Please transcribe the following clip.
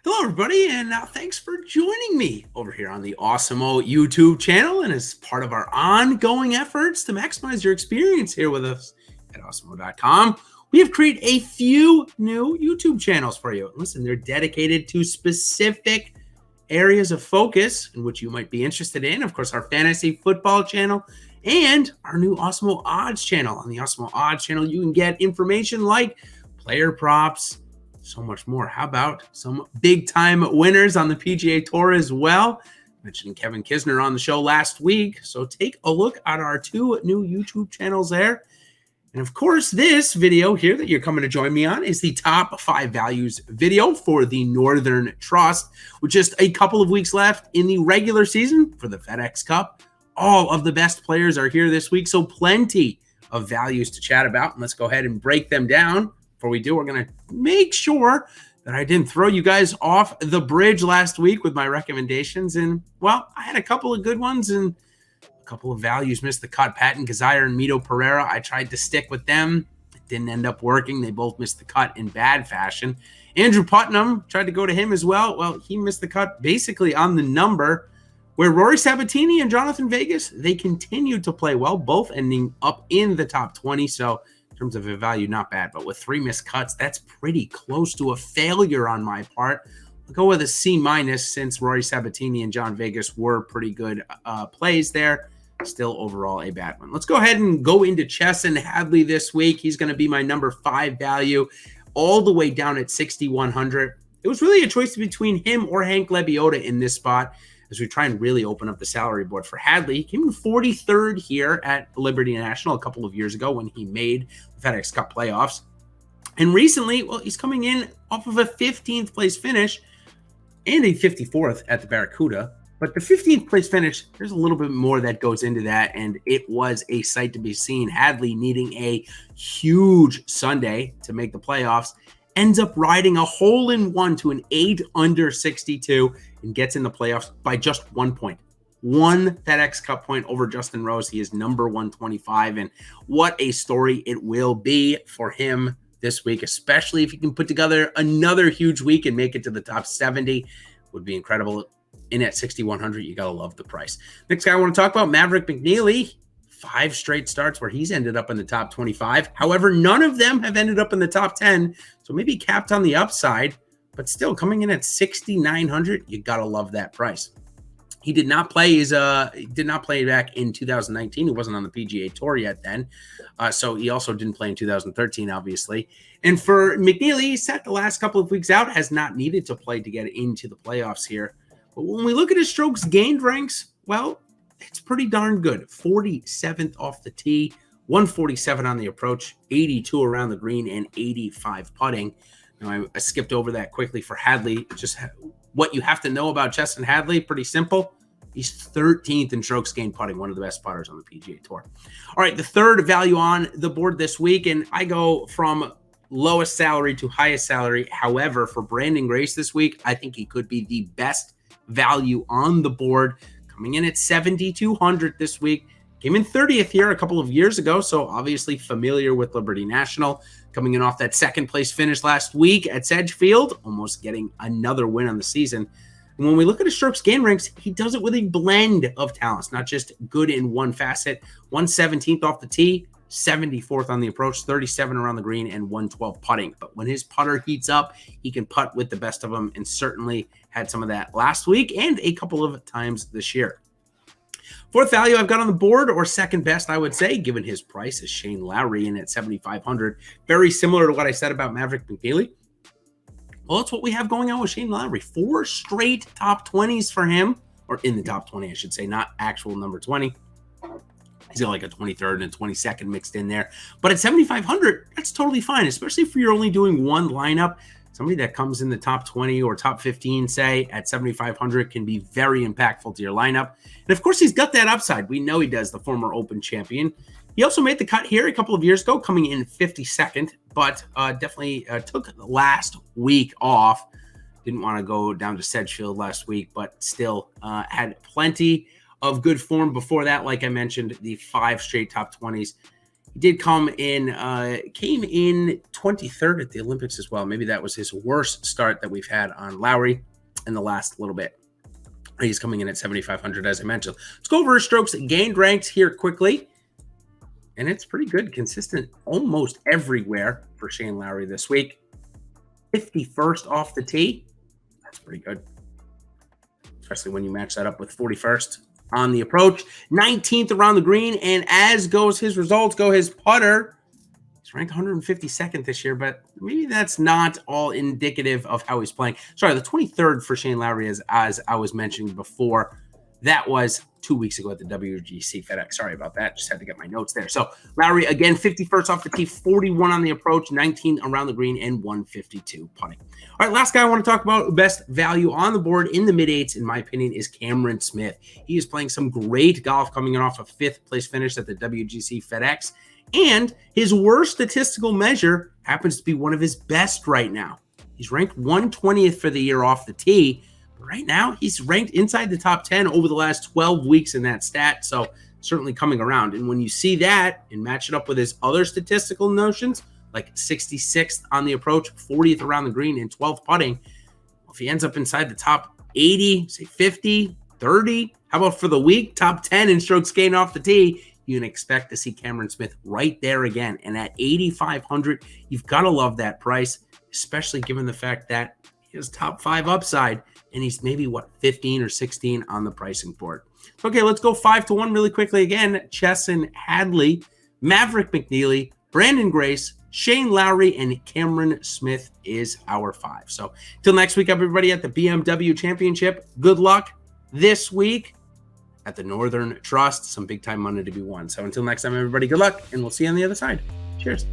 Hello, everybody, and thanks for joining me over here on the Awesemo YouTube channel and as part of our ongoing efforts to maximize your experience here with us at Awesemo.com. We have created a few new YouTube channels for you. Listen, they're dedicated to specific areas of focus in which you might be interested in. Of course, our fantasy football channel and our new Awesemo Odds channel. On the Awesemo Odds channel, you can get information like player props, so much more. How about some big-time winners on the PGA Tour as well? I mentioned Kevin Kisner on the show last week, so take a look at our two new YouTube channels there. And of course, this video here that you're coming to join me on is the top 5 values video for the Northern Trust, with just a couple of weeks left in the regular season for the FedEx Cup. All of the best players are here this week, so plenty of values to chat about. And let's go ahead and break them down. Before we do, we're going to make sure that I didn't throw you guys off the bridge last week with my recommendations. And, well, I had a couple of good ones and a couple of values missed the cut. Patton Kizzire and Mito Pereira, I tried to stick with them. It didn't end up working. They both missed the cut in bad fashion. Andrew Putnam, tried to go to him as well. Well, he missed the cut basically on the number. Where Rory Sabatini and Jonathan Vegas, they continued to play well, both ending up in the top 20. So, in terms of a value, not bad, but with 3 missed cuts, that's pretty close to a failure on my part. I'll go with a C- since Rory Sabatini and John Vegas were pretty good plays there. Still overall a bad one. Let's go ahead and go into Chesson Hadley this week. He's going to be my number 5 value, all the way down at 6,100. It was really a choice between him or Hank Lebioda in this spot, as we try and really open up the salary board for Hadley. He came in 43rd here at Liberty National a couple of years ago when he made the FedEx Cup playoffs. And recently, well, he's coming in off of a 15th place finish and a 54th at the Barracuda. But the 15th place finish, there's a little bit more that goes into that, and it was a sight to be seen. Hadley needing a huge Sunday to make the playoffs, ends up riding a hole-in-one to an 8 under 62 and gets in the playoffs by just 1 point. 1 FedEx Cup point over Justin Rose. He is number 125, and what a story it will be for him this week, especially if he can put together another huge week and make it to the top 70. Would be incredible. In at 6,100, you got to love the price. Next guy I want to talk about, Maverick McNealy. 5 straight starts where he's ended up in the top 25. However, none of them have ended up in the top 10, so maybe capped on the upside, but still coming in at 6,900. You gotta love that price. He did not play back in 2019. He wasn't on the PGA Tour yet then, so he also didn't play in 2013, obviously. And for McNealy, he sat the last couple of weeks out, has not needed to play to get into the playoffs here. But when we look at his strokes gained ranks, well, it's pretty darn good. 47th off the tee, 147 on the approach, 82 around the green, and 85 putting. Now, I skipped over that quickly for Hadley. Just what you have to know about Chesson Hadley, pretty simple. He's 13th in strokes gained putting, one of the best putters on the PGA Tour. All right, the third value on the board this week, and I go from lowest salary to highest salary. However, for Branden Grace this week, I think he could be the best value on the board. Coming in at 7,200 this week. Came in 30th here a couple of years ago, so obviously familiar with Liberty National. Coming in off that second place finish last week at Sedgefield, almost getting another win on the season. And when we look at his strokes gain ranks, he does it with a blend of talents, not just good in one facet. 117th off the tee, 74th on the approach, 37 around the green, and 112 putting. But when his putter heats up, he can putt with the best of them, and certainly had some of that last week and a couple of times this year. Fourth value I've got on the board, or second best, I would say, given his price, is Shane Lowry in at 7,500. Very similar to what I said about Maverick McNealy. Well, that's what we have going on with Shane Lowry. 4 straight top 20s for him, or in the top 20, I should say, not actual number 20. He's got like a 23rd and a 22nd mixed in there. But at 7,500, that's totally fine, especially if you're only doing one lineup. Somebody that comes in the top 20 or top 15, say, at 7,500 can be very impactful to your lineup. And, of course, he's got that upside. We know he does, the former Open champion. He also made the cut here a couple of years ago, coming in 52nd, but definitely took last week off. Didn't want to go down to Sedgefield last week, but still had plenty of good form before that. Like I mentioned, the 5 straight top 20s. He did came in 23rd at the Olympics as well. Maybe that was his worst start that we've had on Lowry in the last little bit. He's coming in at 7,500, as I mentioned. Let's go over his strokes gained ranks here quickly. And it's pretty good, consistent almost everywhere for Shane Lowry this week. 51st off the tee. That's pretty good, especially when you match that up with 41st on the approach. 19th around the green, and as goes his results, go his putter. He's ranked 152nd this year, but maybe that's not all indicative of how he's playing. Sorry, the 23rd for Shane Lowry, as I was mentioning before. That was 2 weeks ago at the WGC FedEx. Sorry about that. Just had to get my notes there. So Lowry, again, 51st off the tee, 41 on the approach, 19 around the green, and 152 putting. All right, last guy I want to talk about, best value on the board in the mid-eights, in my opinion, is Cameron Smith. He is playing some great golf, coming in off a 5th place finish at the WGC FedEx. And his worst statistical measure happens to be one of his best right now. He's ranked 120th for the year off the tee. Right now, he's ranked inside the top 10 over the last 12 weeks in that stat, so certainly coming around. And when you see that and match it up with his other statistical notions, like 66th on the approach, 40th around the green, and 12th putting, well, if he ends up inside the top 80, say 50, 30, how about for the week, top 10 in strokes gained off the tee, you can expect to see Cameron Smith right there again. And at 8,500, you've got to love that price, especially given the fact that he has top 5 upside. And he's maybe, 15 or 16 on the pricing board. Okay, let's go 5-1 really quickly again. Chesson Hadley, Maverick McNealy, Branden Grace, Shane Lowry, and Cameron Smith is our 5. So till next week, everybody at the BMW Championship, good luck this week at the Northern Trust. Some big time money to be won. So until next time, everybody, good luck, and we'll see you on the other side. Cheers.